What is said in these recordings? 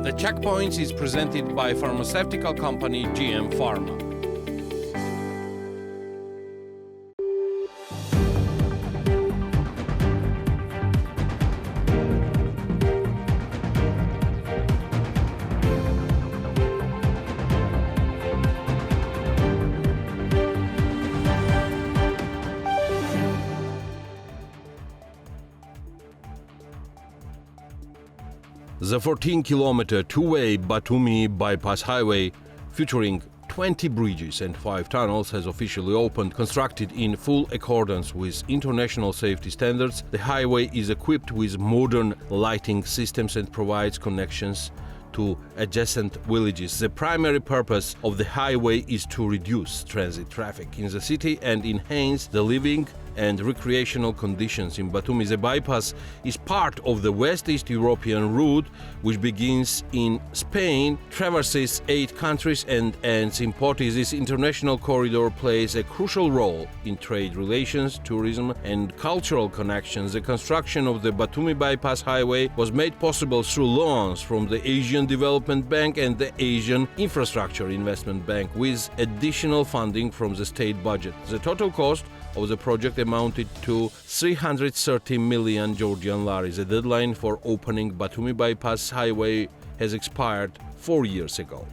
The Checkpoints is presented by pharmaceutical company GM Pharma. The 14-kilometer two-way Batumi bypass highway, featuring 20 bridges and 5 tunnels, has officially opened. Constructed in full accordance with international safety standards, the highway is equipped with modern lighting systems and provides connections to adjacent villages. The primary purpose of the highway is to reduce transit traffic in the city and enhance the living and recreational conditions in Batumi. The bypass is part of the West-East European route, which begins in Spain, traverses 8 countries and ends in Portugal. This international corridor plays a crucial role in trade relations, tourism and cultural connections. The construction of the Batumi bypass highway was made possible through loans from the Asian Development Bank and the Asian Infrastructure Investment Bank, with additional funding from the state budget. The total cost of the project amounted to 330 million Georgian lari. The deadline for opening Batumi bypass highway has expired 4 years ago.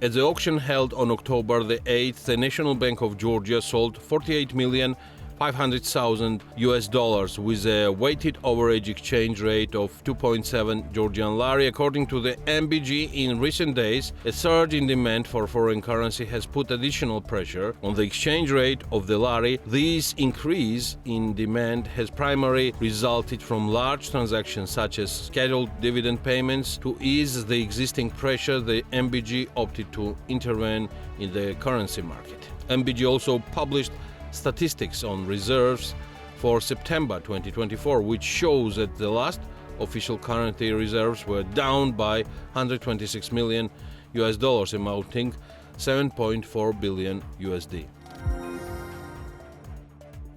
At the auction held on October the 8th, the National Bank of Georgia sold 48,500,000 US dollars with a weighted average exchange rate of 2.7 Georgian lari. According to the MBG, in recent days, a surge in demand for foreign currency has put additional pressure on the exchange rate of the lari. This increase in demand has primarily resulted from large transactions such as scheduled dividend payments. To ease the existing pressure, the MBG opted to intervene in the currency market. MBG also published statistics on reserves for September 2024, which shows that the last official currency reserves were down by 126 million US dollars, amounting 7.4 billion USD.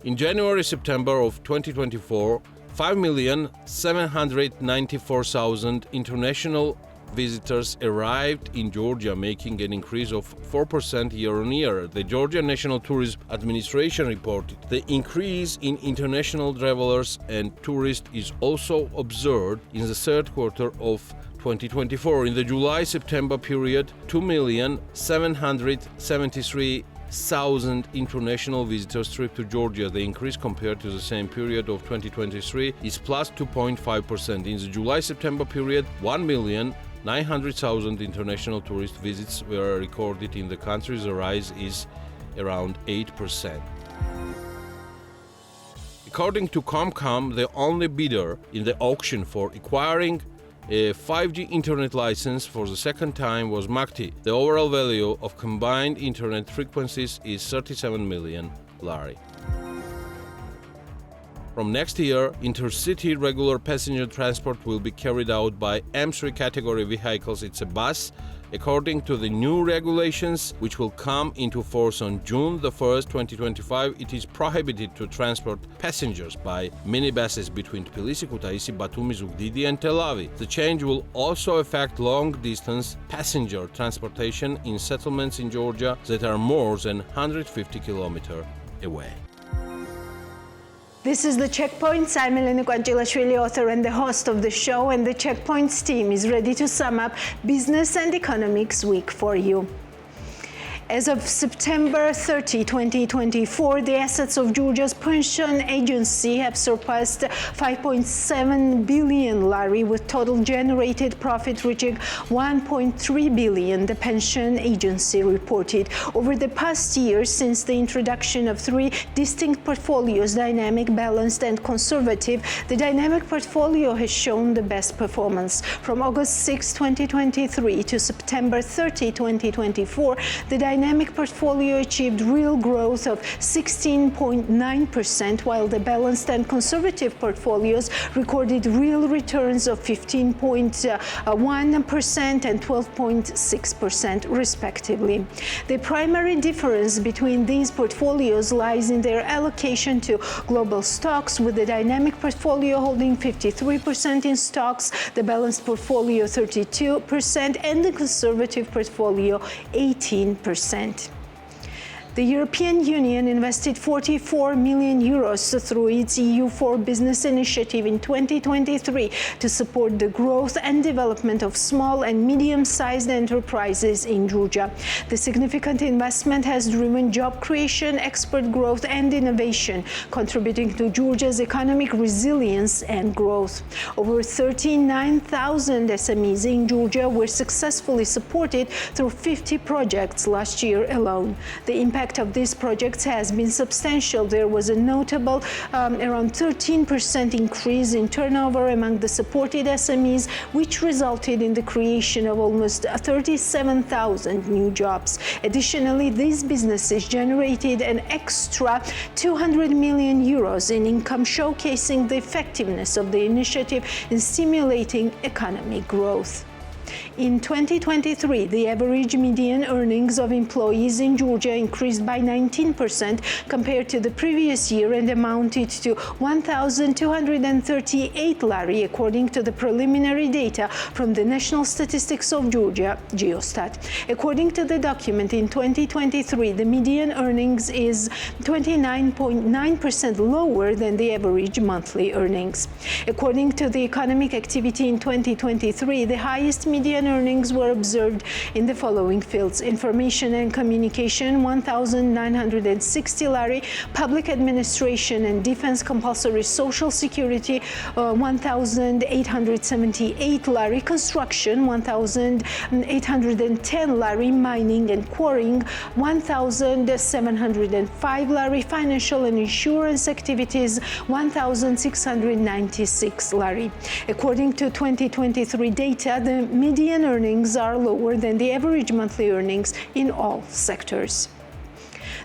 In January-September of 2024, 5,794,000 international visitors arrived in Georgia, making an increase of 4% year-on-year. The Georgia National Tourism Administration reported the increase in international travelers and tourists is also observed in the third quarter of 2024. In the July-September period, 2,773,000 international visitors tripped to Georgia. The increase compared to the same period of 2023 is plus 2.5%. In the July-September period, 1,900,000 international tourist visits were recorded in the country. The rise is around 8%. According to Comcom, the only bidder in the auction for acquiring a 5G internet license for the second time was Makti. The overall value of combined internet frequencies is 37 million lari. From next year, intercity regular passenger transport will be carried out by M3 category vehicles. It's a bus. According to the new regulations, which will come into force on June the 1st, 2025, it is prohibited to transport passengers by minibuses between Tbilisi, Kutaisi, Batumi, Zugdidi and Tel Aviv. The change will also affect long-distance passenger transportation in settlements in Georgia that are more than 150 kilometers away. This is The Checkpoints. I'm Elena Quantilashvili, author and the host of the show, and the Checkpoints team is ready to sum up Business and Economics Week for you. As of September 30, 2024, the assets of Georgia's pension agency have surpassed 5.7 billion lari, with total generated profit reaching 1.3 billion, the pension agency reported. Over the past year, since the introduction of 3 distinct portfolios, dynamic, balanced and conservative, the dynamic portfolio has shown the best performance. From August 6, 2023 to September 30, 2024, the dynamic dynamic portfolio achieved real growth of 16.9%, while the balanced and conservative portfolios recorded real returns of 15.1% and 12.6% respectively. The primary difference between these portfolios lies in their allocation to global stocks, with the dynamic portfolio holding 53% in stocks, the balanced portfolio 32%, and the conservative portfolio 18%. The European Union invested 44 million euros through its EU for Business initiative in 2023 to support the growth and development of small and medium-sized enterprises in Georgia. The significant investment has driven job creation, export growth, and innovation, contributing to Georgia's economic resilience and growth. Over 39,000 SMEs in Georgia were successfully supported through 50 projects last year alone. The impact of these projects has been substantial. There was a notable around 13% increase in turnover among the supported SMEs, which resulted in the creation of almost 37,000 new jobs. Additionally, these businesses generated an extra 200 million euros in income, showcasing the effectiveness of the initiative in stimulating economic growth. In 2023, the average median earnings of employees in Georgia increased by 19% compared to the previous year and amounted to 1,238 lari, according to the preliminary data from the National Statistics of Georgia, Geostat. According to the document, in 2023, the median earnings is 29.9% lower than the average monthly earnings. According to the economic activity in 2023, the highest median earnings were observed in the following fields: information and communication 1,960 lari, public administration and defense compulsory social security 1,878 lari, construction 1,810 lari, mining and quarrying 1,705 lari, financial and insurance activities 1,696 lari. According to 2023 data, the median earnings are lower than the average monthly earnings in all sectors.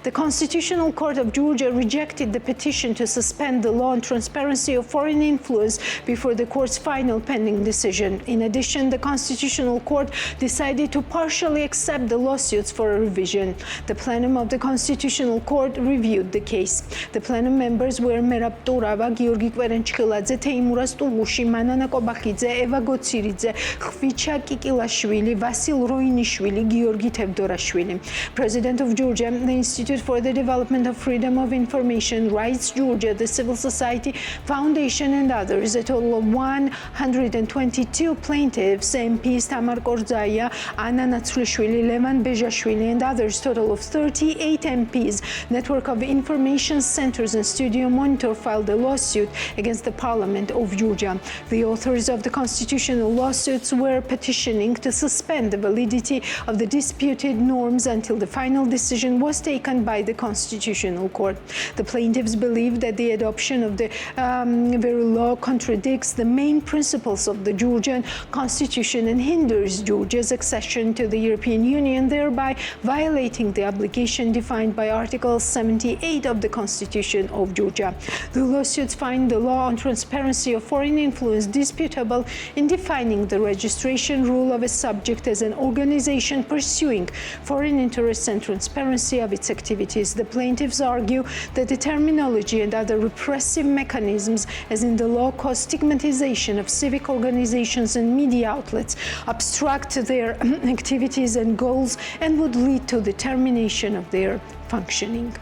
The Constitutional Court of Georgia rejected the petition to suspend the law on transparency of foreign influence before the court's final pending decision. In addition, the Constitutional Court decided to partially accept the lawsuits for a revision. The plenum of the Constitutional Court reviewed the case. The plenum members were Merab Turava, Georgi Kverenchkiladze, Teimuras Tugushi, Manana Kobakhidze, Eva Gotsiridze, Khvicha Kikilashvili, Vasil Roinishvili, Georgi Tevdorashvili. President of Georgia, the Institute for the Development of Freedom of Information, Rights Georgia, the Civil Society Foundation, and others. A total of 122 plaintiffs, MPs Tamar Korzaya, Anna Natslishvili, Levan Bezhashvili, and others, total of 38 MPs, Network of Information Centers and Studio Monitor, filed a lawsuit against the Parliament of Georgia. The authors of the constitutional lawsuits were petitioning to suspend the validity of the disputed norms until the final decision was taken by the Constitutional Court. The plaintiffs believe that the adoption of the very law contradicts the main principles of the Georgian Constitution and hinders Georgia's accession to the European Union, thereby violating the obligation defined by Article 78 of the Constitution of Georgia. The lawsuits find the law on transparency of foreign influence disputable in defining the registration rule of a subject as an organization pursuing foreign interests and transparency of its activities. The plaintiffs argue that the terminology and other repressive mechanisms, as in the law, cause stigmatization of civic organizations and media outlets, obstruct their activities and goals, and would lead to the termination of their functioning.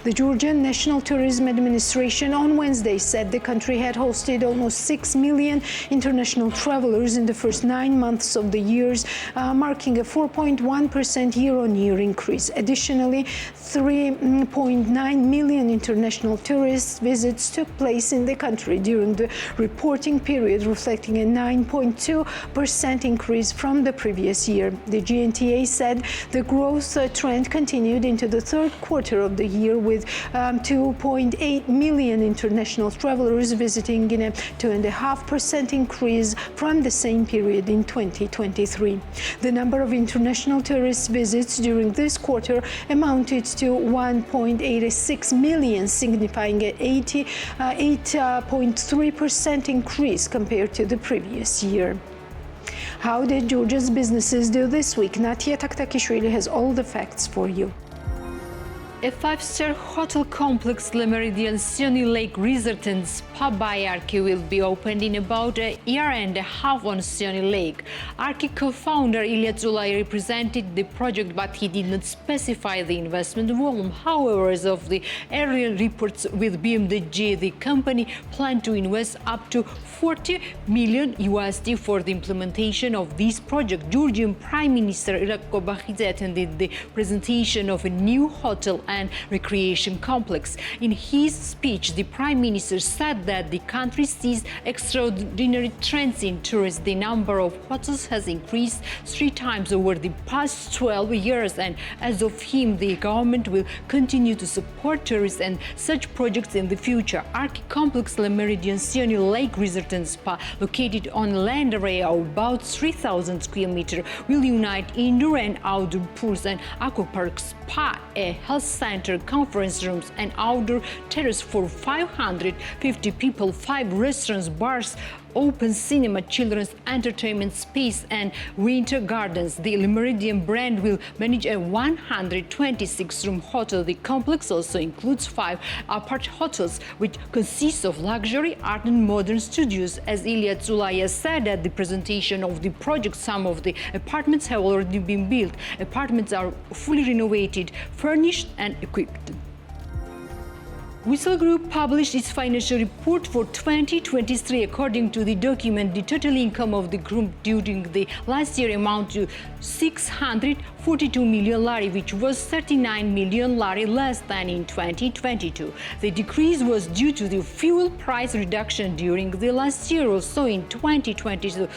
The Georgian National Tourism Administration on Wednesday said the country had hosted almost 6 million international travelers in the first 9 months of the year, marking a 4.1% year-on-year increase. Additionally, 3.9 million international tourist visits took place in the country during the reporting period, reflecting a 9.2% increase from the previous year. The GNTA said the growth trend continued into the third quarter of the year, with 2.8 million international travelers visiting, in a 2.5% increase from the same period in 2023. The number of international tourist visits during this quarter amounted to 1.86 million, signifying an 8.3% increase compared to the previous year. How did Georgia's businesses do this week? Natia Taktakishvili has all the facts for you. A five-star hotel complex, Le Méridien Sioni Lake Resort and Spa by Arki, will be opened in about a year and a half on Sioni Lake. Arki co-founder Ilya Zulay represented the project, but he did not specify the investment volume. However, as of the earlier reports with BMDG, the company planned to invest up to $40 million for the implementation of this project. Georgian Prime Minister Irakli Kobakhidze attended the presentation of a new hotel and recreation complex. In his speech, the Prime Minister said that the country sees extraordinary trends in tourism. The number of hotels has increased 3 times over the past 12 years, and as of him, the government will continue to support tourists and such projects in the future. Arki Complex Le Méridien Sioni Lake Resort and Spa, located on a land area of about 3,000 square meters, will unite indoor and outdoor pools and aquapark, spa, a health center, conference rooms, and outdoor terrace for 550 people, 5 restaurants, bars, open cinema, children's entertainment space, and winter gardens. The Le Méridien brand will manage a 126-room hotel. The complex also includes 5 apart hotels, which consist of luxury, art, and modern studios. As Ilya Zulay said at the presentation of the project, some of the apartments have already been built. Apartments are fully renovated, furnished, and equipped. Whistle Group published its financial report for 2023. According to the document, the total income of the group during the last year amounted to 642 million lari, which was 39 million lari less than in 2022. The decrease was due to the fuel price reduction during the last year. Also in 2022,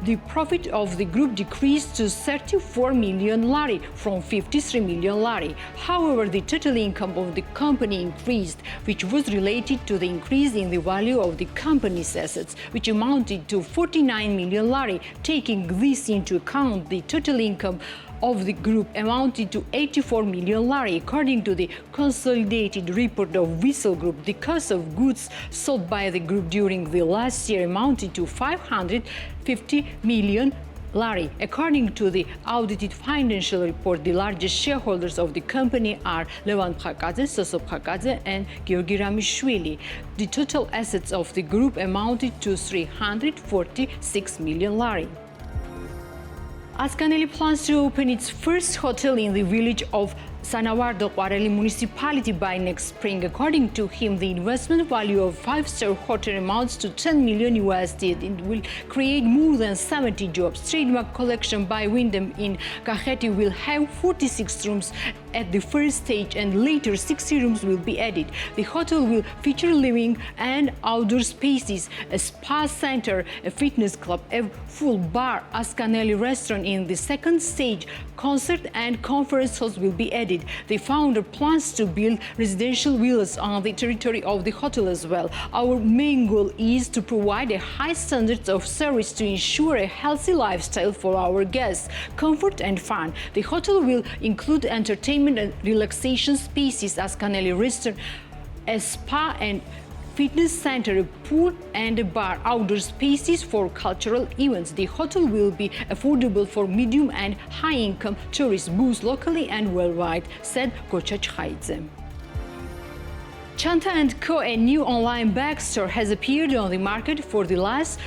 the profit of the group decreased to 34 million lari from 53 million lari. However, the total income of the company increased, which was related to the increase in the value of the company's assets, which amounted to 49 million lari. Taking this into account, the total income of the group amounted to 84 million lari. According to the consolidated report of Whistle Group, the cost of goods sold by the group during the last year amounted to 550 million lari. According to the audited financial report, the largest shareholders of the company are Levant Phakadze, Soso Phakadze, and Georgi Ramishvili. The total assets of the group amounted to 346 million lari. Askaneli plans to open its first hotel in the village of Sanavardo Quareli municipality by next spring. According to him, the investment value of 5-star hotel amounts to $10 million. It will create more than 70 jobs. Trademark collection by Wyndham in Kakheti will have 46 rooms at the first stage, and later 60 rooms will be added. The hotel will feature living and outdoor spaces, a spa center, a fitness club, a full bar, Askaneli restaurant in the second stage. Concert and conference halls will be added. The founder plans to build residential villas on the territory of the hotel as well. Our main goal is to provide a high standards of service to ensure a healthy lifestyle for our guests, comfort and fun. The hotel will include entertainment and relaxation spaces, Askaneli restaurant, a spa and fitness center, a pool and a bar, outdoor spaces for cultural events. The hotel will be affordable for medium and high-income tourists, both locally and worldwide, said Kocha Chhaidze. Chanta & Co., a new online bag store, has appeared on the market for the last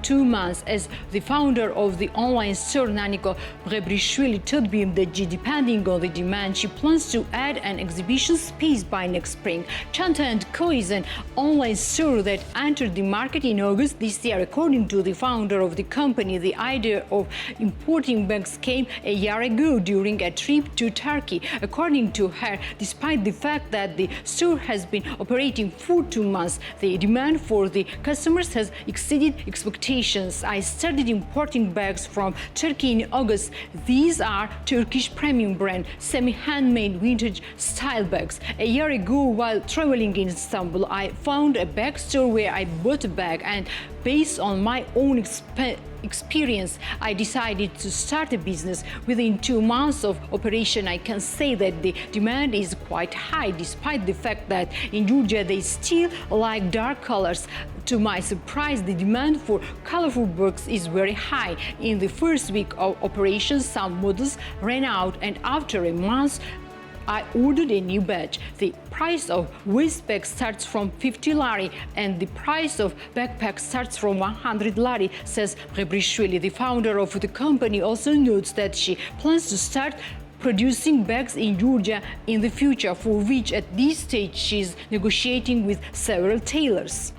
2 months. As the founder of the online store, Naniko Brebrishvili, told BMDG, depending on the demand, she plans to add an exhibition space by next spring. Chanta & Co. is an online store that entered the market in August this year. According to the founder of the company, the idea of importing bags came a year ago during a trip to Turkey. According to her, despite the fact that the store has been operating for 2 months, the demand for the customers has exceeded expectations. importations. I started importing bags from Turkey in August. These are Turkish premium brand semi-handmade vintage style bags. A year ago, while traveling in Istanbul, I found a bag store where I bought a bag, and based on my own experience, I decided to start a business. Within 2 months of operation, I can say that the demand is quite high, despite the fact that in Georgia they still like dark colors. To my surprise, the demand for colorful bags is very high. In the first week of operation, some models ran out, and after a month, I ordered a new batch. The price of waist bag starts from 50 lari and the price of backpack starts from 100 lari, says Gebrishvili. The founder of the company also notes that she plans to start producing bags in Georgia in the future, for which at this stage she is negotiating with several tailors.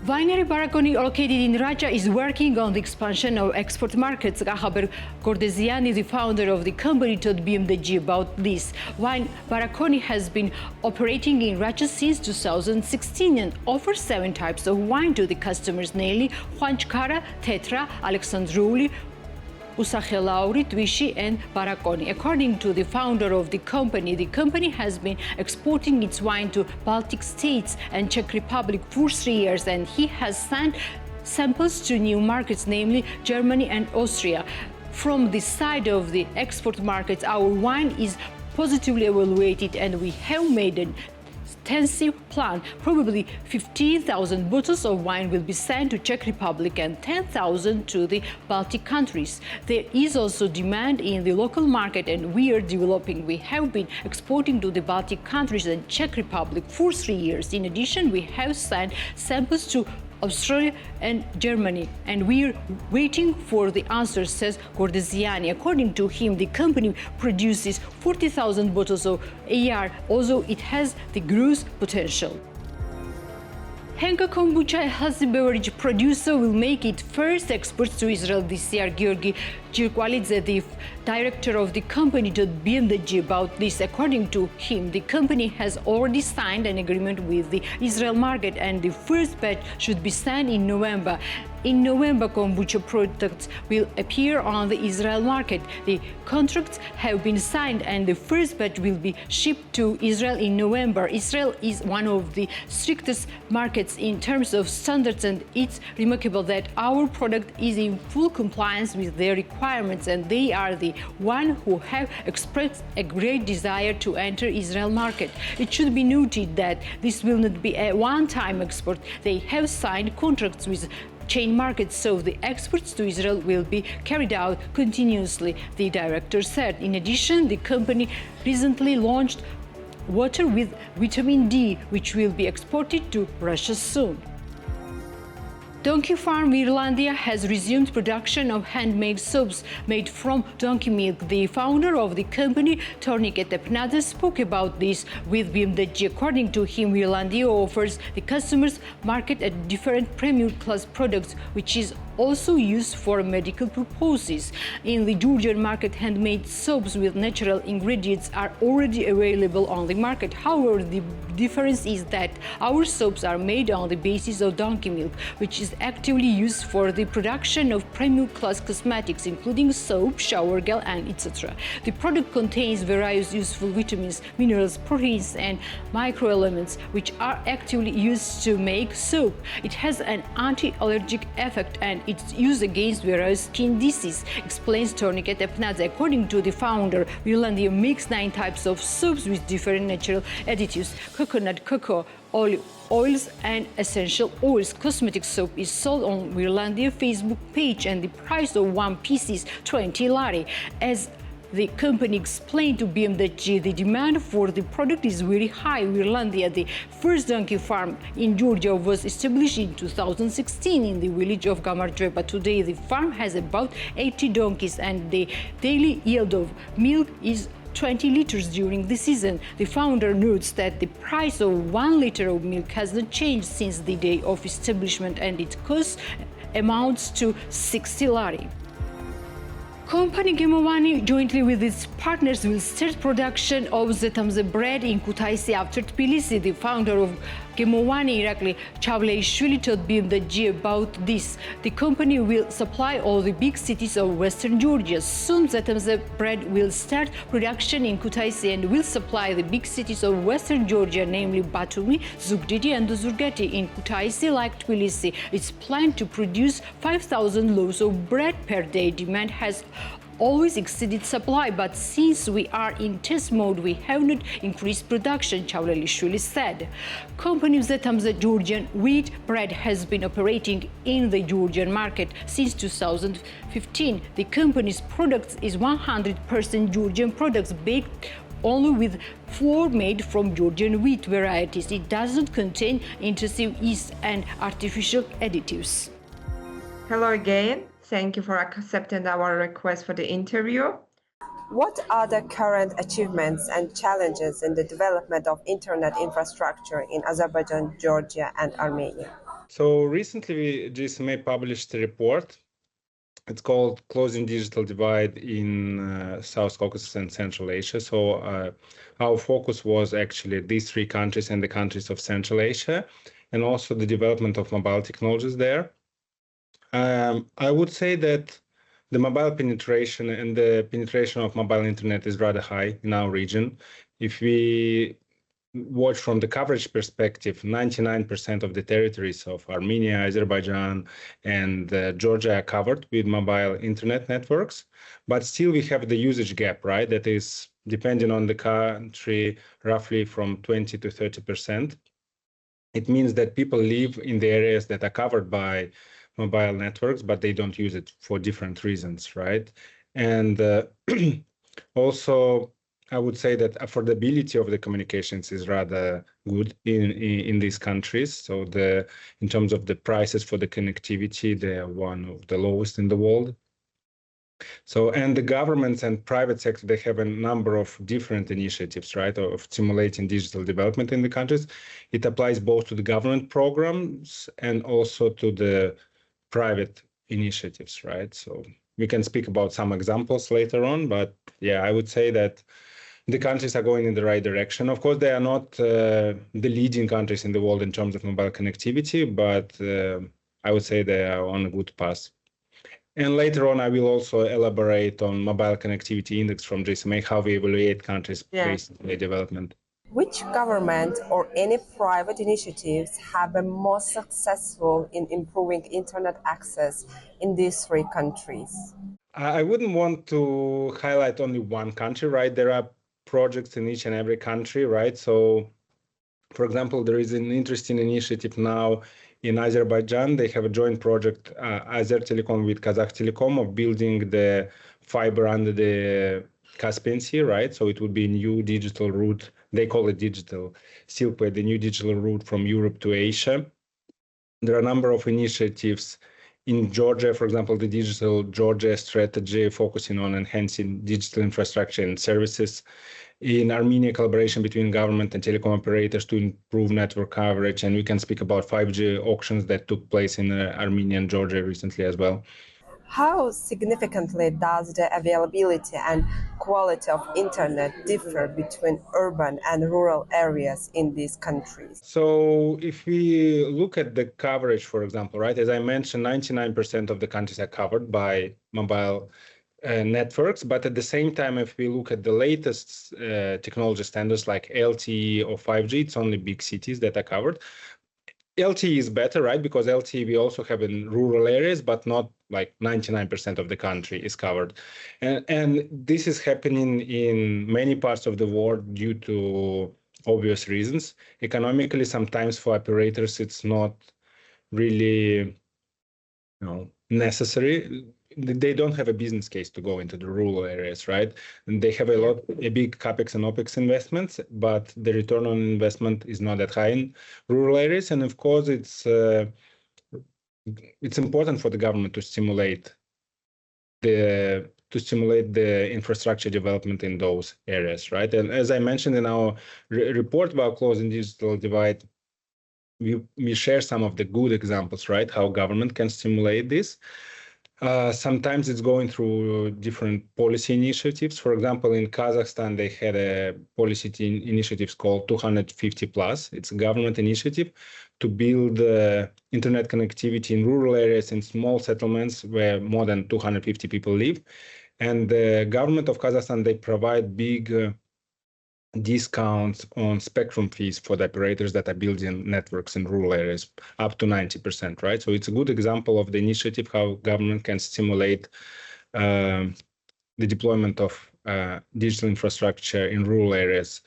Winery Barakoni, located in Raja, is working on the expansion of export markets. Gahaber Gordeziani, the founder of the company, told BMDG about this. Wine Barakoni has been operating in Raja since 2016 and offers 7 types of wine to the customers, namely Huanchkara, Tetra, Alexandrouli, Usakhelauri, Twishi and Barakoni. According to the founder of the company has been exporting its wine to Baltic states and Czech Republic for 3 years, and he has sent samples to new markets, namely Germany and Austria. From the side of the export markets, our wine is positively evaluated and we have made an extensive plan. Probably 15,000 bottles of wine will be sent to Czech Republic and 10,000 to the Baltic countries. There is also demand in the local market and we are developing. We have been exporting to the Baltic countries and Czech Republic for 3 years. In addition, we have sent samples to Australia and Germany, and we're waiting for the answer, says Gordeziani. According to him, the company produces 40,000 bottles of a year, although it has the growth potential. Henka Kombucha, a healthy beverage producer, will make its first exports to Israel this year. Georgi Jirkwalidze, the director of the company, told BMDG about this. According to him, the company has already signed an agreement with the Israel market and the first batch should be sent in November. In November, kombucha products will appear on the Israel market. The contracts have been signed and the first batch will be shipped to Israel in November. Israel is one of the strictest markets in terms of standards, and it's remarkable that our product is in full compliance with their requirements, and they are the one who have expressed a great desire to enter Israel market. It should be noted that this will not be a one-time export. They have signed contracts with chain markets, so the exports to Israel will be carried out continuously, the director said. In addition, the company recently launched water with vitamin D, which will be exported to Russia soon. Donkey Farm Irlandia has resumed production of handmade soaps made from donkey milk. The founder of the company, Tornike Tepnada, spoke about this with BMDG. According to him, Irlandia offers the customers market at different premium class products, which is also used for medical purposes. In the Georgian market, handmade soaps with natural ingredients are already available on the market. However, the difference is that our soaps are made on the basis of donkey milk, which is actively used for the production of premium class cosmetics, including soap, shower gel, and etc. The product contains various useful vitamins, minerals, proteins, and microelements, which are actively used to make soap. It has an anti-allergic effect and it's used against various skin diseases, explains Tornike Tepnadze. According to the founder, Irlandia makes 9 types of soaps with different natural additives: coconut, cocoa, oils, and essential oils. Cosmetic soap is sold on Irlandia Facebook page, and the price of one piece is 20 lari. As the company explained to BMDG, the demand for the product is very high. Irlandia, the first donkey farm in Georgia, was established in 2016 in the village of Gamarjeva. Today, the farm has about 80 donkeys, and the daily yield of milk is 20 liters during the season. The founder notes that the price of 1 liter of milk has not changed since the day of establishment, and its cost amounts to 60 lari. Company Gemovani, jointly with its partners, will start production of Zetamze bread in Kutaisi after Tbilisi. The founder of Kemowani Irakli Chavleishvili told BMWG about this. The company will supply all the big cities of western Georgia. Soon Zetemze bread will start production in Kutaisi and will supply the big cities of western Georgia, namely Batumi, Zugdidi and Zurgeti. In Kutaisi, like Tbilisi, it's planned to produce 5,000 loaves of bread per day. Demand has always exceeded supply, but since we are in test mode, we have not increased production, Chavleishvili said. Company Zetemze Georgian wheat bread has been operating in the Georgian market since 2015. The company's products is 100% Georgian products baked only with flour made from Georgian wheat varieties. It doesn't contain intensive yeast and artificial additives. Hello again. Thank you for accepting our request for the interview. What are the current achievements and challenges in the development of internet infrastructure in Azerbaijan, Georgia, and Armenia? So recently, GSMA published a report. It's called Closing Digital Divide in South Caucasus and Central Asia. So our focus was actually these three countries and the countries of Central Asia, and also the development of mobile technologies there. I would say that the mobile penetration and the penetration of mobile internet is rather high in our region. If we watch from the coverage perspective, 99% of the territories of Armenia, Azerbaijan, and Georgia are covered with mobile internet networks. But still we have the usage gap, right? That is, depending on the country, roughly from 20 to 30%. It means that people live in the areas that are covered by mobile networks, but they don't use it for different reasons, right? And also, I would say that affordability of the communications is rather good in these countries. So in terms of the prices for the connectivity, they are one of the lowest in the world. So, and the governments and private sector, they have a number of different initiatives, right, of stimulating digital development in the countries. It applies both to the government programs and also to the private initiatives, right? So we can speak about some examples later on, but yeah, I would say that the countries are going in the right direction. Of course, they are not the leading countries in the world in terms of mobile connectivity, but I would say they are on a good path. And later on, I will also elaborate on mobile connectivity index from GSMA, how we evaluate countries based on their development. Which government or any private initiatives have been most successful in improving internet access in these three countries? I wouldn't want to highlight only one country, right? There are projects in each and every country, right? So, for example, there is an interesting initiative now in Azerbaijan. They have a joint project, Azertelecom with Kazakhtelecom, of building the fiber under the Caspian Sea, right? So it would be a new digital route. They call it digital Silkway, the new digital route from Europe to Asia. There are a number of initiatives in Georgia, for example, the Digital Georgia strategy focusing on enhancing digital infrastructure and services. In Armenia, collaboration between government and telecom operators to improve network coverage. And we can speak about 5G auctions that took place in Armenia and Georgia recently as well. How significantly does the availability and quality of internet differ between urban and rural areas in these countries? So if we look at the coverage, for example, right, as I mentioned, 99% of the countries are covered by mobile networks. But at the same time, if we look at the latest technology standards like LTE or 5G, it's only big cities that are covered. LTE is better, right? Because LTE we also have in rural areas, but not like 99% of the country is covered. And this is happening in many parts of the world due to obvious reasons. Economically, sometimes for operators, it's not really necessary. They don't have a business case to go into the rural areas, right? And they have a big capex and opex investments, but the return on investment is not that high in rural areas. And of course, it's important for the government to stimulate the infrastructure development in those areas, right? And as I mentioned in our report about closing digital divide, we share some of the good examples, right? How government can stimulate this. Sometimes it's going through different policy initiatives. For example, in Kazakhstan, they had a policy initiative called 250 Plus. It's a government initiative to build internet connectivity in rural areas and small settlements where more than 250 people live. And the government of Kazakhstan, they provide big discounts on spectrum fees for the operators that are building networks in rural areas, up to 90%, right? So it's a good example of the initiative, how government can stimulate the deployment of digital infrastructure in rural areas.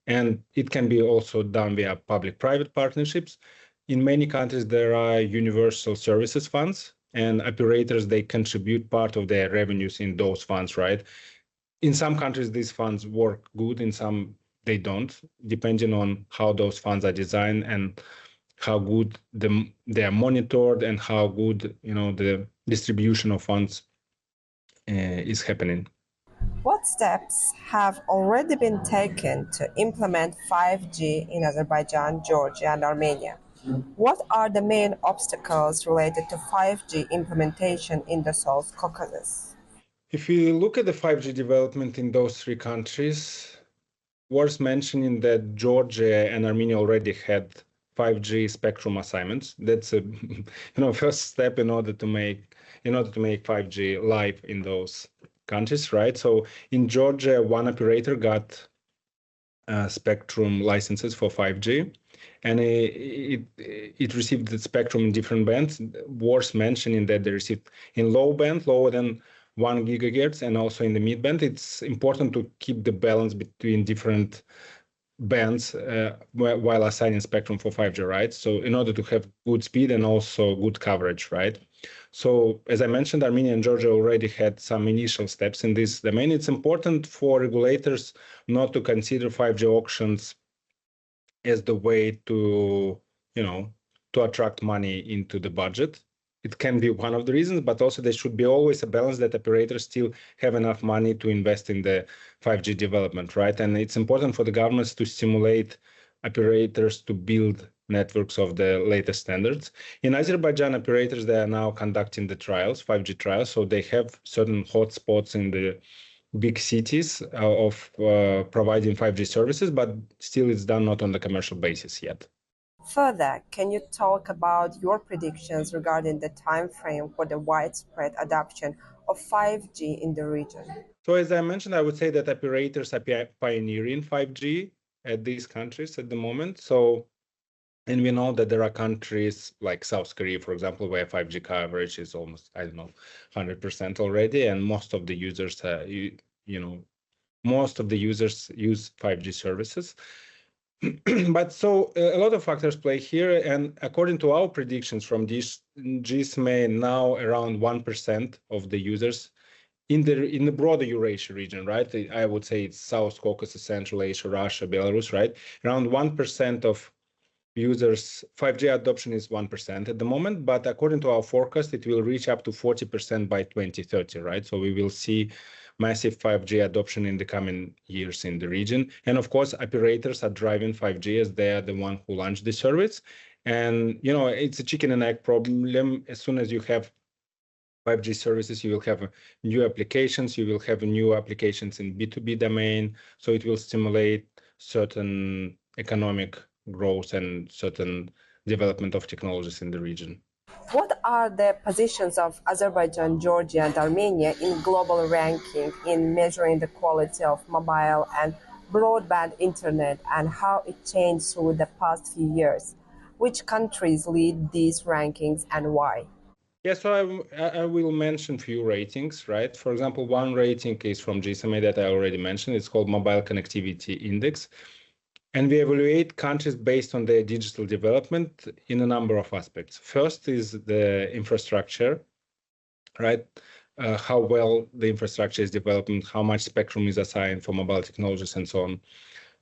And it can be also done via public-private partnerships. In many countries, there are universal services funds, and operators, they contribute part of their revenues in those funds, right? In some countries, these funds work good. In some, they don't, depending on how those funds are designed and how good they are monitored and how good, the distribution of funds is happening. What steps have already been taken to implement 5G in Azerbaijan, Georgia, and Armenia? What are the main obstacles related to 5G implementation in the South Caucasus? If you look at the 5G development in those three countries, worth mentioning that Georgia and Armenia already had 5G spectrum assignments. That's a first step in order to make 5G live in those countries, right? So in Georgia, one operator got spectrum licenses for 5G, and it received the spectrum in different bands. Worth mentioning that they received in low band, lower than 1 gigahertz, and also in the mid band. It's important to keep the balance between different bands while assigning spectrum for 5G, right? So in order to have good speed and also good coverage, right? So as I mentioned, Armenia and Georgia already had some initial steps in this domain. It's important for regulators not to consider 5G auctions as the way to attract money into the budget. It can be one of the reasons, but also there should be always a balance that operators still have enough money to invest in the 5G development, right? And it's important for the governments to stimulate operators to build networks of the latest standards. In Azerbaijan, operators, they are now conducting the trials, 5G trials, so they have certain hotspots in the big cities of providing 5G services, but still it's done not on the commercial basis yet. Further, can you talk about your predictions regarding the time frame for the widespread adoption of 5G in the region? So as I mentioned, I would say that operators are pioneering 5G at these countries at the moment. And we know that there are countries like South Korea, for example, where 5G coverage is almost, 100% already, and most of the users, use 5G services. But so a lot of factors play here, and according to our predictions from GSMA, now around 1% of the users in the broader Eurasia region, right? I would say it's South Caucasus, Central Asia, Russia, Belarus, right? Around 1% of users, 5G adoption is 1% at the moment, but according to our forecast, it will reach up to 40% by 2030, right? So we will see massive 5G adoption in the coming years in the region. And of course, operators are driving 5G as they are the one who launched the service. And, it's a chicken and egg problem. As soon as you have 5G services, you will have new applications, you will have new applications in B2B domain. So it will stimulate certain economic growth and certain development of technologies in the region. What are the positions of Azerbaijan, Georgia, and Armenia in global ranking in measuring the quality of mobile and broadband internet, and how it changed through the past few years? Which countries lead these rankings and why? Yeah, so I will mention few ratings, right? For example, one rating is from GSMA that I already mentioned. It's called Mobile Connectivity Index. And we evaluate countries based on their digital development in a number of aspects. First is the infrastructure, right? How well the infrastructure is developed, how much spectrum is assigned for mobile technologies and so on.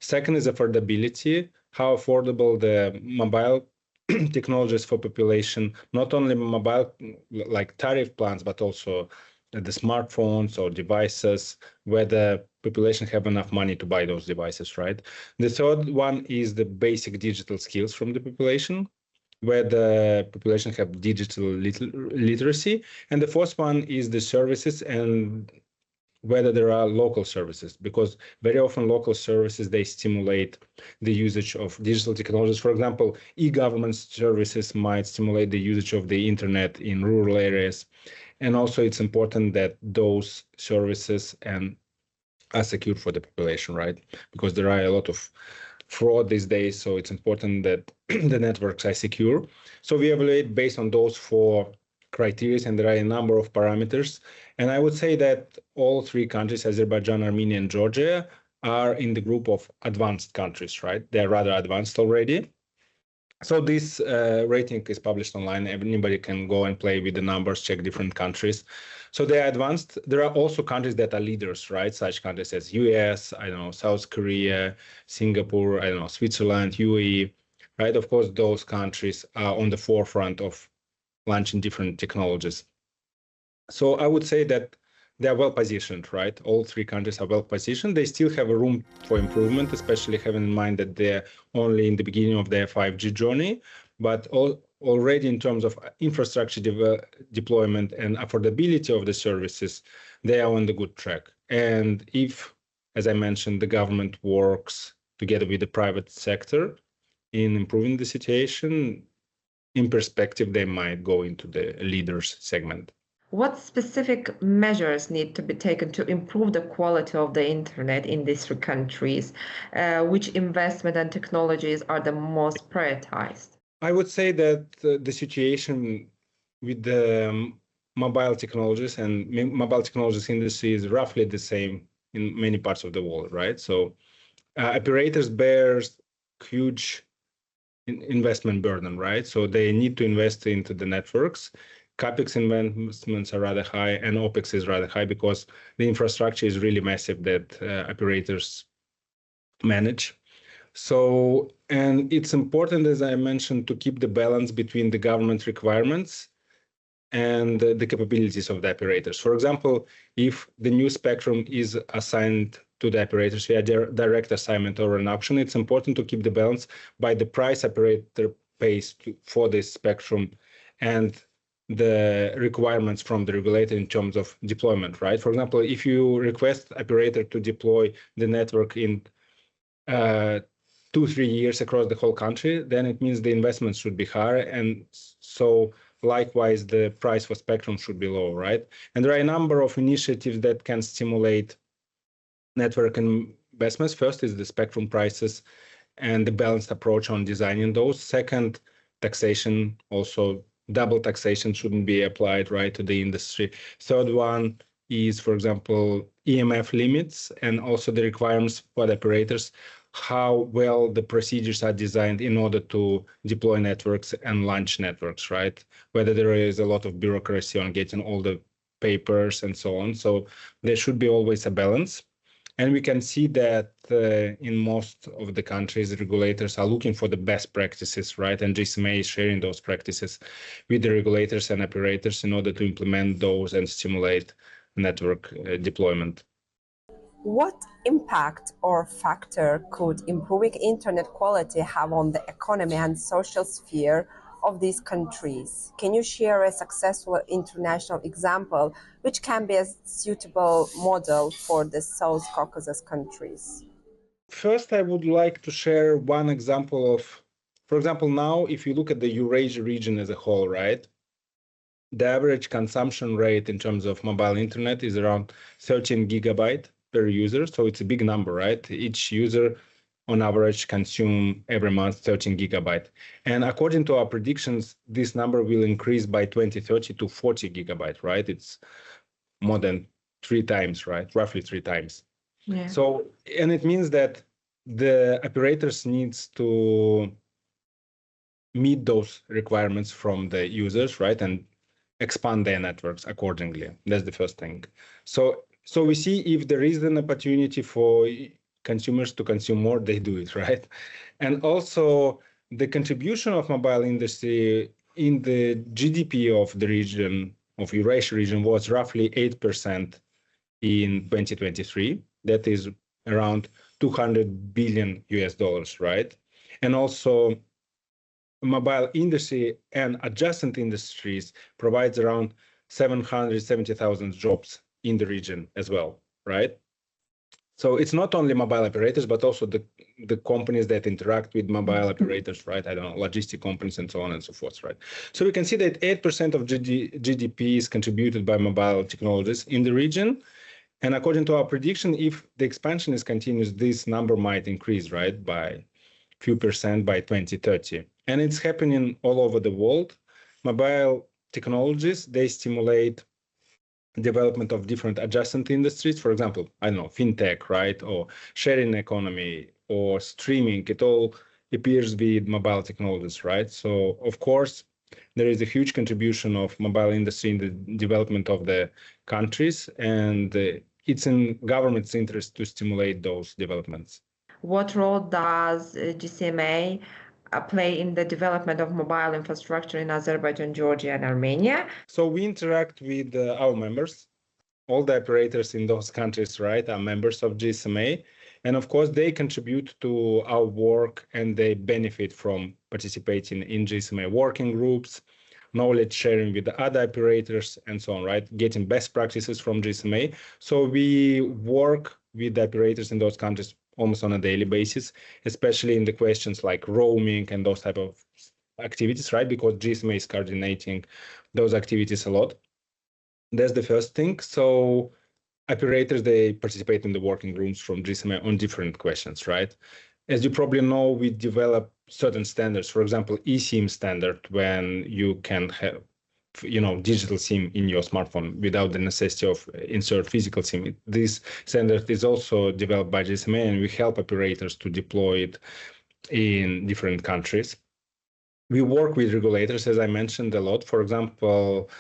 Second is affordability, how affordable the mobile technologies for population, not only mobile like tariff plans, but also the smartphones or devices, where the population have enough money to buy those devices, right? The third one is the basic digital skills from the population. where the population have digital literacy. And the fourth one is the services and whether there are local services, because very often local services, they stimulate the usage of digital technologies. For example, e-government services might stimulate the usage of the internet in rural areas. And also it's important that those services are secure for the population, right? Because there are a lot of fraud these days, so it's important that the networks are secure. So we evaluate based on those four criteria, and there are a number of parameters. And I would say that all three countries, Azerbaijan, Armenia, and Georgia, are in the group of advanced countries, right? They're rather advanced already. So this rating is published online. Anybody can go and play with the numbers, check different countries. So they are advanced. There are also countries that are leaders, right? Such countries as US, I don't know, South Korea, Singapore, I don't know, Switzerland, UAE, right? Of course, those countries are on the forefront of launching different technologies. So I would say that they are well positioned, right? All three countries are well positioned. They still have a room for improvement, especially having in mind that they're only in the beginning of their 5G journey. But already in terms of infrastructure deployment and affordability of the services, they are on the good track. And if, as I mentioned, the government works together with the private sector in improving the situation, in perspective, they might go into the leaders segment. What specific measures need to be taken to improve the quality of the internet in these three countries? Which investment and technologies are the most prioritized? I would say that the situation with the mobile technologies and mobile technologies industry is roughly the same in many parts of the world, right? So operators bear huge investment burden, right? So they need to invest into the networks. CapEx investments are rather high and OpEx is rather high because the infrastructure is really massive that operators manage. So, and it's important, as I mentioned, to keep the balance between the government requirements and the capabilities of the operators. For example, if the new spectrum is assigned to the operators via direct assignment or an auction, it's important to keep the balance by the price operator pays for this spectrum and the requirements from the regulator in terms of deployment, right? For example, if you request operator to deploy the network in 2-3 years across the whole country, then it means the investments should be higher. And so likewise, the price for spectrum should be low, right? And there are a number of initiatives that can stimulate network investments. First is the spectrum prices and the balanced approach on designing those. Second, taxation, also double taxation shouldn't be applied, right, to the industry. Third one is, for example, EMF limits and also the requirements for the operators, how well the procedures are designed in order to deploy networks and launch networks, right? Whether there is a lot of bureaucracy on getting all the papers and so on. So there should be always a balance. And we can see that in most of the countries, regulators are looking for the best practices, right? And GSMA is sharing those practices with the regulators and operators in order to implement those and stimulate network deployment. What impact or factor could improving internet quality have on the economy and social sphere of these countries? Can you share a successful international example which can be a suitable model for the South Caucasus countries? First, I would like to share one example of, for example, now, if you look at the Eurasia region as a whole, right? The average consumption rate in terms of mobile internet is around 13 gigabyte per user. So it's a big number, right? Each user on average consume every month 13 gigabyte. And according to our predictions, this number will increase by 2030 to 40 gigabyte, right? It's more than 3 times, right? Roughly 3 times. Yeah. So, and it means that the operators needs to meet those requirements from the users, right? And expand their networks accordingly. That's the first thing. So we see if there is an opportunity for consumers to consume more, they do it, right? And also the contribution of mobile industry in the GDP of the region, of Eurasia region, was roughly 8% in 2023. That is around $200 billion, right? And also mobile industry and adjacent industries provides around 770,000 jobs in the region as well, right? So it's not only mobile operators, but also the companies that interact with mobile operators, right? I don't know, logistic companies and so on and so forth, right? So we can see that 8% of GDP is contributed by mobile technologies in the region. And according to our prediction, if the expansion is continuous, this number might increase, right, by few percent by 2030. And it's happening all over the world. Mobile technologies, they stimulate development of different adjacent industries. For example, I don't know, fintech, right? Or sharing economy or streaming, it all appears with mobile technologies, right? So of course, there is a huge contribution of mobile industry in the development of the countries, and it's in government's interest to stimulate those developments. What role does GSMA play in the development of mobile infrastructure in Azerbaijan, Georgia, and Armenia? So we interact with our members. All the operators in those countries, right, are members of GSMA. And of course, they contribute to our work and they benefit from participating in GSMA working groups, knowledge sharing with the other operators, and so on, right? Getting best practices from GSMA. So we work with the operators in those countries almost on a daily basis, especially in the questions like roaming and those type of activities, right? Because GSMA is coordinating those activities a lot. That's the first thing. So operators, they participate in the working groups from GSMA on different questions, right? As you probably know, we develop certain standards, for example, eSIM standard, when you can have, you know, digital SIM in your smartphone without the necessity of insert physical SIM. This standard is also developed by GSMA, and we help operators to deploy it in different countries. We work with regulators, as I mentioned, a lot. For example,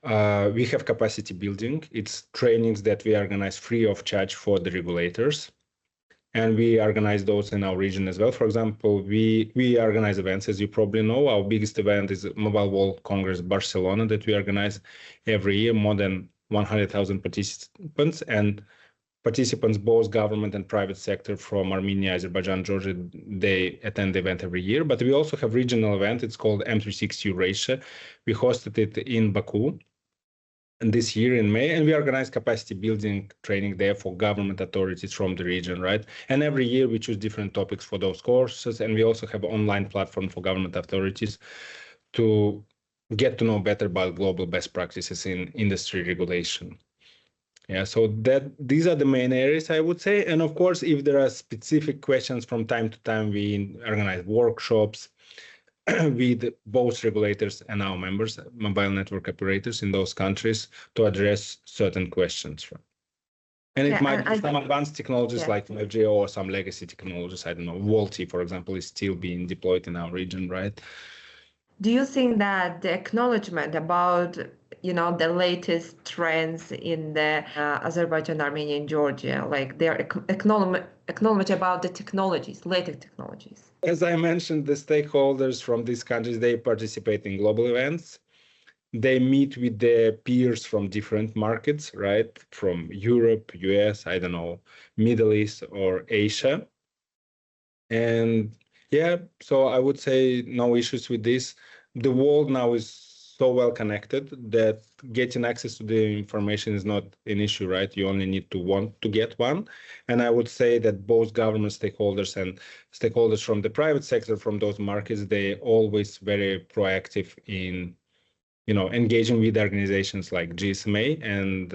we have capacity building. It's trainings that we organize free of charge for the regulators. And we organize those in our region as well. For example, we organize events, as you probably know. Our biggest event is Mobile World Congress Barcelona that we organize every year, more than 100,000 participants. And participants, both government and private sector from Armenia, Azerbaijan, Georgia, they attend the event every year. But we also have regional event. It's called M360 Eurasia. We hosted it in Baku this year in May, and we organize capacity building training there for government authorities from the region, right? And every year we choose different topics for those courses, and we also have an online platform for government authorities to get to know better about global best practices in industry regulation. Yeah, so these are the main areas, I would say. And of course, if there are specific questions from time to time, we organize workshops with both regulators and our members, mobile network operators in those countries, to address certain questions. And it might be some advanced technologies like 5G or some legacy technologies. I don't know, VoLTE, for example, is still being deployed in our region, right? Do you think that the acknowledgement about, you know, the latest trends in the Azerbaijan, Armenia, and Georgia, like their acknowledge about the technologies, latest technologies? As I mentioned, the stakeholders from these countries, they participate in global events. They meet with their peers from different markets, right? From Europe, US, I don't know, Middle East or Asia. And yeah, so I would say no issues with this. The world now is so well connected that getting access to the information is not an issue, right? You only need to want to get one. And I would say that both government stakeholders and stakeholders from the private sector from those markets, they always very proactive in, you know, engaging with organizations like GSMA and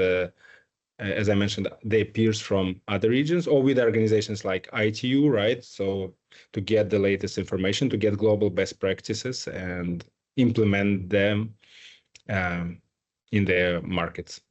as I mentioned, their peers from other regions, or with organizations like ITU, right? So to get the latest information, to get global best practices and implement them in their markets.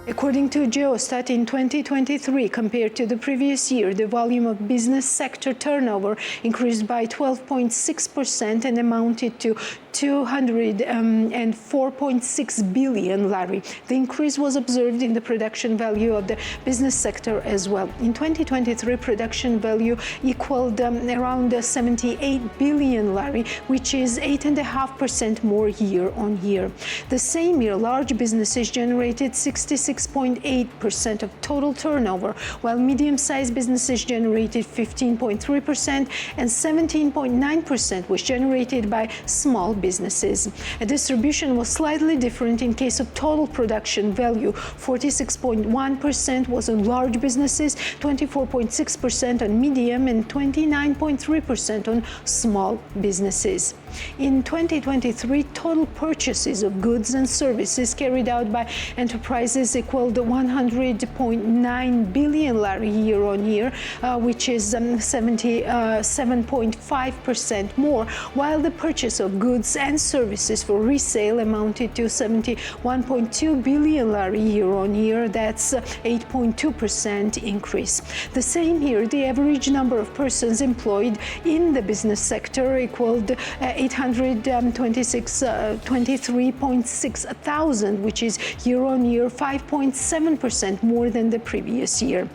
According to Geostat, in 2023, compared to the previous year, the volume of business sector turnover increased by 12.6% and amounted to 204.6 billion lari. The increase was observed in the production value of the business sector as well. In 2023, production value equaled around 78 billion lari, which is 8.5% more year on year. The same year, large businesses generated 66 26.8% of total turnover, while medium-sized businesses generated 15.3% and 17.9% was generated by small businesses. A distribution was slightly different in case of total production value. 46.1% was on large businesses, 24.6% on medium, and 29.3% on small businesses. In 2023, total purchases of goods and services carried out by enterprises equaled 100.9 billion lari year-on-year, which is 77.5% more, while the purchase of goods and services for resale amounted to 71.2 billion lari year-on-year. That's 8.2% increase. The same year, the average number of persons employed in the business sector equaled 823.6 thousand, which is year-on-year 5.7% more than the previous year.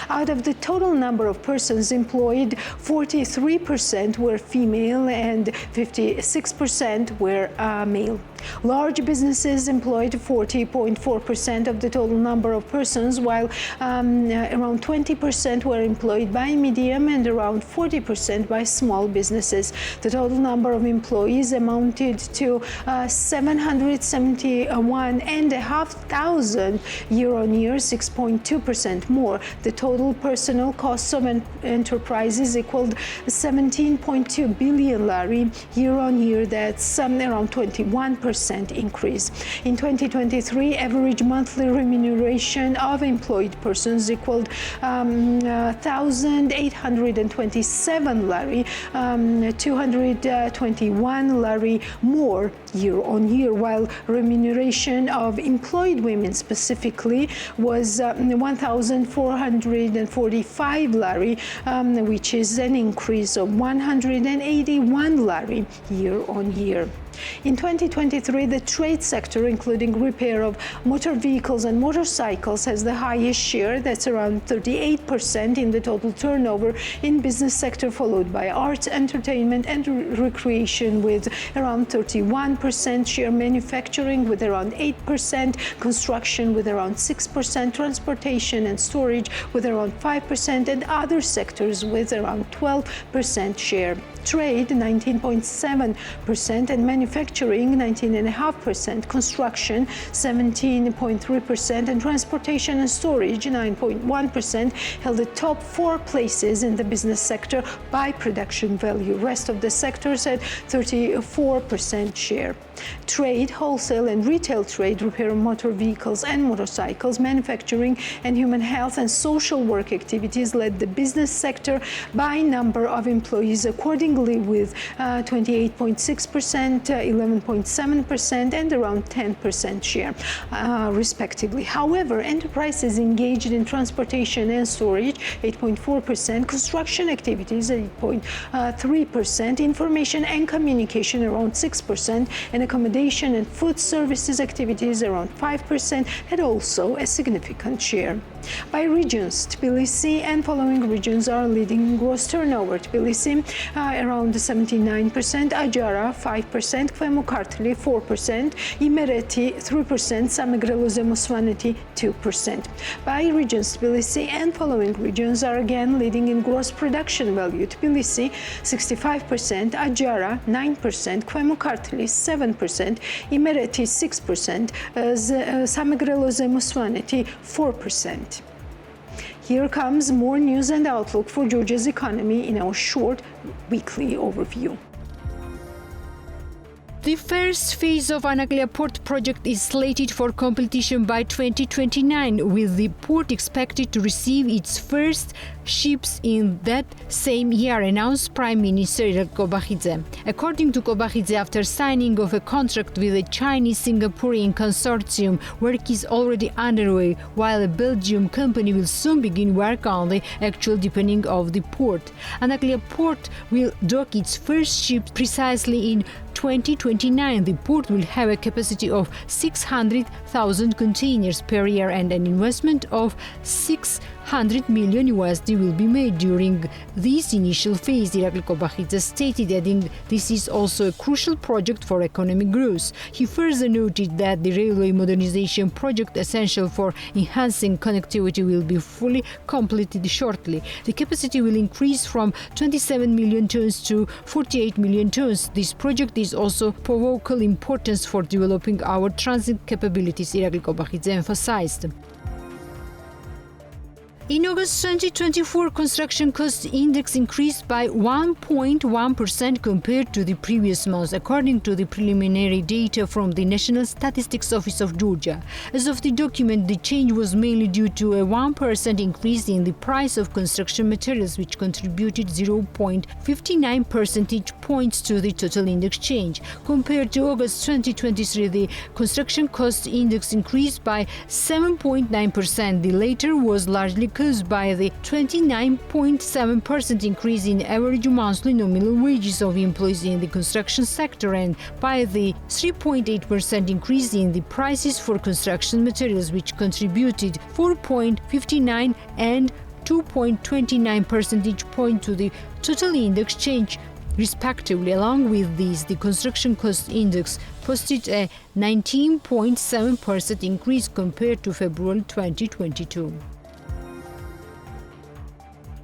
Out of the total number of persons employed, 43% were female and 56% were male. Large businesses employed 40.4% of the total number of persons, while around 20% were employed by medium and around 40% by small businesses. The total number of employees amounted to 771,500 year-on-year, 6.2% more. The total personnel costs of enterprises equaled 17.2 billion lari year-on-year. That's around 21% increase. In 2023, average monthly remuneration of employed persons equaled 1,827 lari, 221 lari more year-on-year, while remuneration of employed women specifically was 1,445 lari, which is an increase of 181 lari year-on-year. In 2023, the trade sector, including repair of motor vehicles and motorcycles, has the highest share. That's around 38% in the total turnover in business sector, followed by arts, entertainment, and recreation with around 31% share, manufacturing with around 8%, construction with around 6%, transportation and storage with around 5%, and other sectors with around 12% share. Trade 19.7% and manufacturing 19.5%, construction 17.3%, and transportation and storage 9.1% held the top 4 places in the business sector by production value. Rest of the sectors had 34% share. Trade, wholesale and retail trade, repair of motor vehicles and motorcycles, manufacturing and human health and social work activities led the business sector by number of employees accordingly, with 28.6%, 11.7% and around 10% share, respectively. However, enterprises engaged in transportation and storage 8.4%, construction activities 8.3%, information and communication around 6%, and accommodation and food services activities around 5% had also a significant share. By regions, Tbilisi and following regions are leading gross turnover. Tbilisi around 79%, Ajara 5%, Kvemo-Kartli 4%, Imereti 3%, Samegrelo-Zemosvaneti 2%. By regions, Tbilisi and following regions are again leading in gross production value. Tbilisi 65%, Ajara 9%, Kvemo-Kartli 7%, Imereti 6%, Samegrelo-Zemosvaneti 4%. Here comes more news and outlook for Georgia's economy in our short weekly overview. The first phase of Anaglia Port project is slated for completion by 2029, with the port expected to receive its first ships in that same year, announced Prime Minister Irakli Kobakhidze. According to Kobakhidze, after signing of a contract with a Chinese-Singaporean consortium, work is already underway, while a Belgian company will soon begin work on the actual deepening of the port. Anaglia Port will dock its first ship precisely in 2029. The port will have a capacity of 600,000 containers per year and an investment of $600 $100 million will be made during this initial phase, Irakli Kobakhidze stated, adding this is also a crucial project for economic growth. He further noted that the railway modernization project essential for enhancing connectivity will be fully completed shortly. The capacity will increase from 27 million tons to 48 million tons. This project is also of vital importance for developing our transit capabilities, Irakli Kobakhidze emphasized. In August 2024, construction cost index increased by 1.1% compared to the previous month, according to the preliminary data from the National Statistics Office of Georgia. As of the document, the change was mainly due to a 1% increase in the price of construction materials, which contributed 0.59 percentage points to the total index change. Compared to August 2023, the construction cost index increased by 7.9%. The latter was largely caused by the 29.7% increase in average monthly nominal wages of employees in the construction sector and by the 3.8% increase in the prices for construction materials, which contributed 4.59 and 2.29 percentage point to the total index change, respectively. Along with these, the construction cost index posted a 19.7% increase compared to February 2022.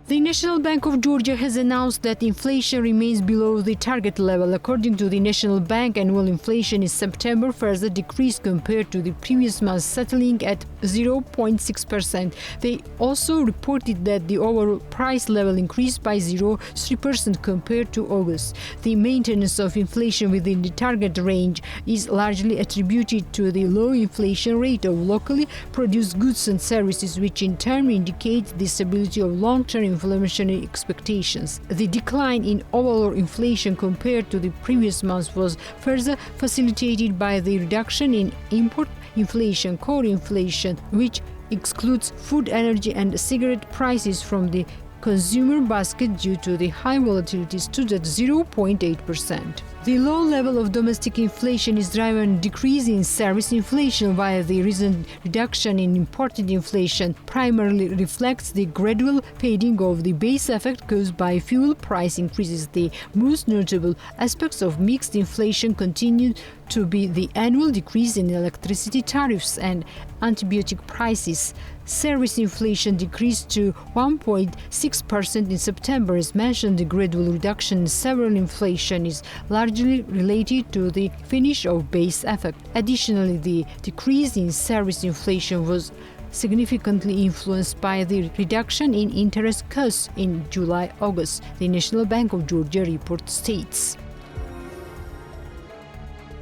The National Bank of Georgia has announced that inflation remains below the target level. According to the National Bank, annual inflation in September further decreased compared to the previous month, settling at 0.6%. They also reported that the overall price level increased by 0.3% compared to August. The maintenance of inflation within the target range is largely attributed to the low inflation rate of locally produced goods and services, which in turn indicates the stability of long-term inflationary expectations. The decline in overall inflation compared to the previous month was further facilitated by the reduction in import inflation, core inflation, which excludes food, energy, and cigarette prices from the consumer basket due to the high volatility, stood at 0.8%. The low level of domestic inflation is driving a decrease in service inflation, while the recent reduction in imported inflation primarily reflects the gradual fading of the base effect caused by fuel price increases. The most notable aspects of mixed inflation continue to be the annual decrease in electricity tariffs and antibiotic prices. Service inflation decreased to 1.6% in September. As mentioned, the gradual reduction in several inflation is largely related to the finish of base effect. Additionally, the decrease in service inflation was significantly influenced by the reduction in interest costs in July-August, the National Bank of Georgia report states.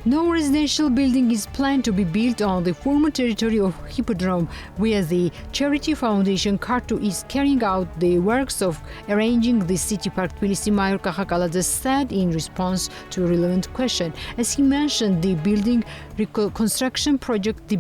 No residential building is planned to be built on the former territory of Hippodrome, where the charity foundation Kartu is carrying out the works of arranging the city park, Tbilisi Mayor Kakha Kaladze said in response to a relevant question. As he mentioned, the building construction project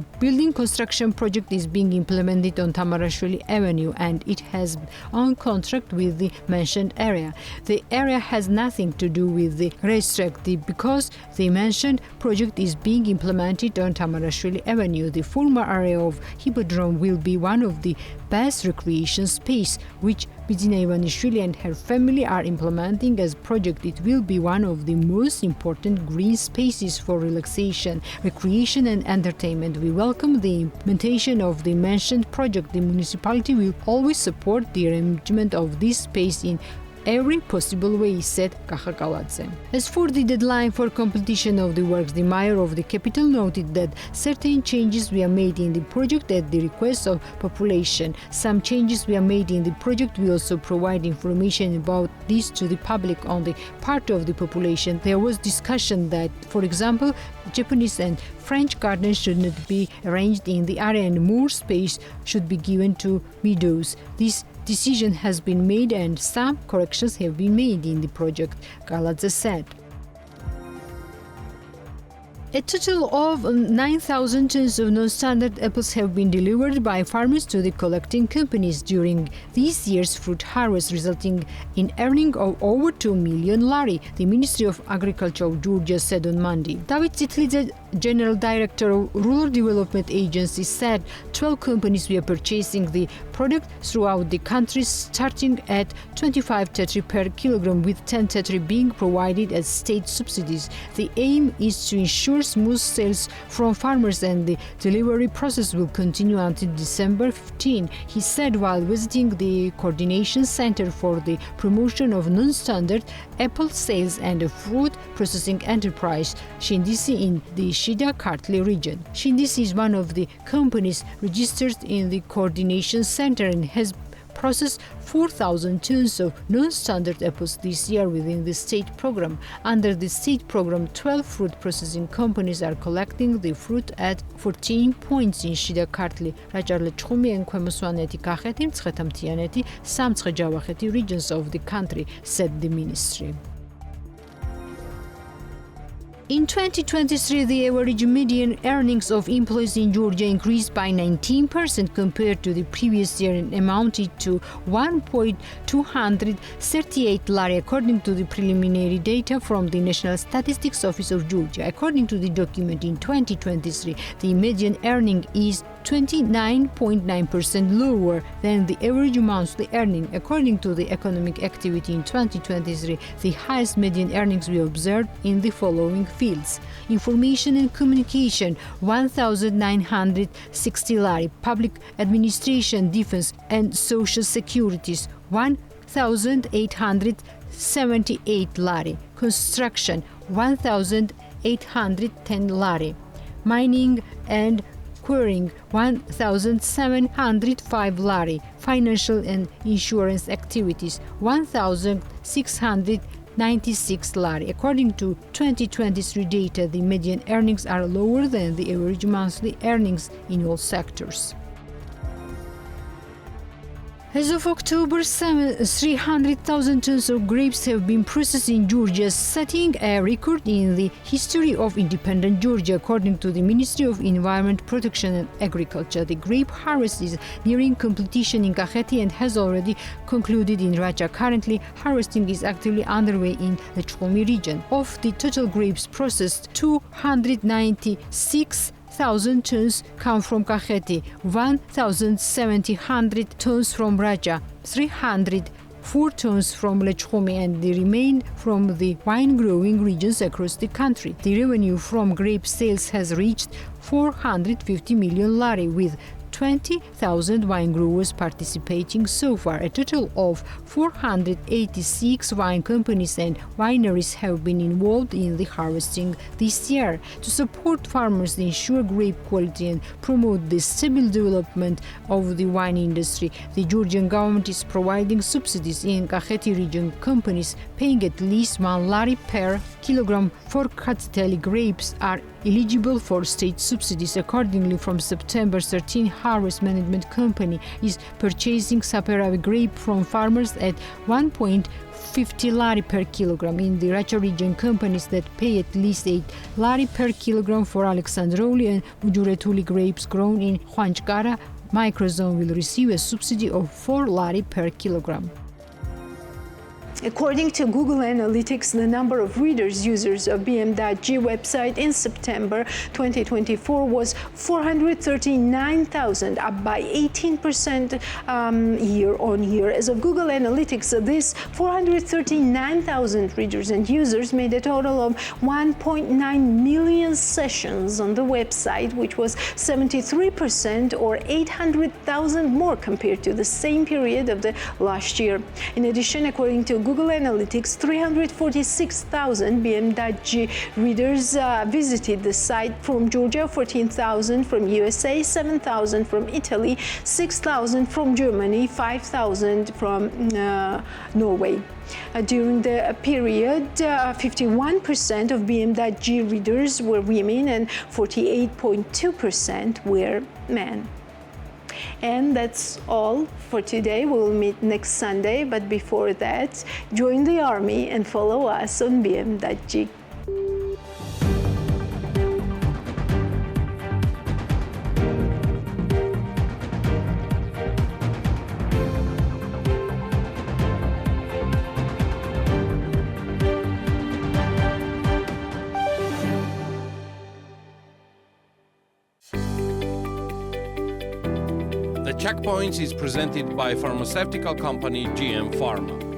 is being implemented on Tamarashvili Avenue, and it has on contract with the mentioned area. The area has nothing to do with the racetrack because the mentioned project is being implemented on Tamarashvili Avenue. The former area of Hippodrome will be one of the best recreation space, which Medina Ivanishvili and her family are implementing as project. It will be one of the most important green spaces for relaxation, recreation and entertainment. We welcome the implementation of the mentioned project. The municipality will always support the arrangement of this space in every possible way, said Kakha Kaladze. As for the deadline for completion of the works, the mayor of the capital noted that certain changes were made in the project at the request of population. Some changes were made in the project. We also provide information about this to the public on the part of the population. There was discussion that, for example, Japanese and French gardens should not be arranged in the area and more space should be given to meadows. This decision has been made and some corrections have been made in the project, Kaladze said. A total of 9,000 tons of non-standard apples have been delivered by farmers to the collecting companies during this year's fruit harvest, resulting in earning of over 2 million lari, the Ministry of Agriculture of Georgia said on Monday. David Zitlidze, General Director of Rural Development Agency, said 12 companies were purchasing the product throughout the country, starting at 25 tetri per kilogram, with 10 tetri being provided as state subsidies. The aim is to ensure smooth sales from farmers, and the delivery process will continue until December 15, he said while visiting the Coordination Center for the Promotion of Non-Standard Apple Sales and a Fruit Processing Enterprise, Shindisi, in the Shida-Kartli region. Shindisi is one of the companies registered in the Coordination Center and has processed 4,000 tons of non-standard apples this year within the state program. Under the state program, 12 fruit processing companies are collecting the fruit at 14 points in Shida-Kartli, Rajarlechumi and Kwemoswaneti Kakheti, Mtshetamtianeti, Samtshejawakheti regions of the country, said the ministry. In 2023, the average median earnings of employees in Georgia increased by 19% compared to the previous year and amounted to 1.238 lari, according to the preliminary data from the National Statistics Office of Georgia. According to the document, in 2023, the median earning is 29.9% lower than the average monthly earning. According to the economic activity in 2023, the highest median earnings we observed in the following fields: information and communication 1,960 lari, public administration, defense and social securities 1,878 lari, construction 1,810 lari, mining and quarrying 1,705 lari, financial and insurance activities 1,696 lari. According to 2023 data, the median earnings are lower than the average monthly earnings in all sectors. As of October 7, 300,000 tons of grapes have been processed in Georgia, setting a record in the history of independent Georgia, according to the Ministry of Environment, Protection and Agriculture. The grape harvest is nearing completion in Kakheti and has already concluded in Racha. Currently, harvesting is actively underway in the Chkomi region. Of the total grapes processed, 296,000 tons come from Kakheti, 1,700 tons from Racha, 304 tons from Lechkomi, and the remainder from the wine-growing regions across the country. The revenue from grape sales has reached 450 million lari, with 20,000 wine growers participating so far. A total of 486 wine companies and wineries have been involved in the harvesting this year. To support farmers, ensure grape quality and promote the stable development of the wine industry, the Georgian government is providing subsidies in Kakheti region. Companies paying at least 1 lari per kilogram for Katsiteli grapes are eligible for state subsidies. Accordingly, from September 13, Harvest Management Company is purchasing Saperavi grape from farmers at 1.50 lari per kilogram. In the Racha region, companies that pay at least 8 lari per kilogram for Alexandroli and Ujuretuli grapes grown in Huanchkara microzone will receive a subsidy of 4 lari per kilogram. According to Google Analytics, the number of readers users of BM.G website in September 2024 was 439,000, up by 18% year on year. As of Google Analytics, these 439,000 readers and users made a total of 1.9 million sessions on the website, which was 73% or 800,000 more compared to the same period of the last year. In addition, according to Google Analytics, 346,000 BM.G readers visited the site from Georgia, 14,000 from USA, 7,000 from Italy, 6,000 from Germany, 5,000 from Norway. During the period, 51% of BM.G readers were women and 48.2% were men. And that's all for today. We'll meet next Sunday, but before that, join the army and follow us on BM.G. The The Checkpoints is presented by pharmaceutical company GM Pharma.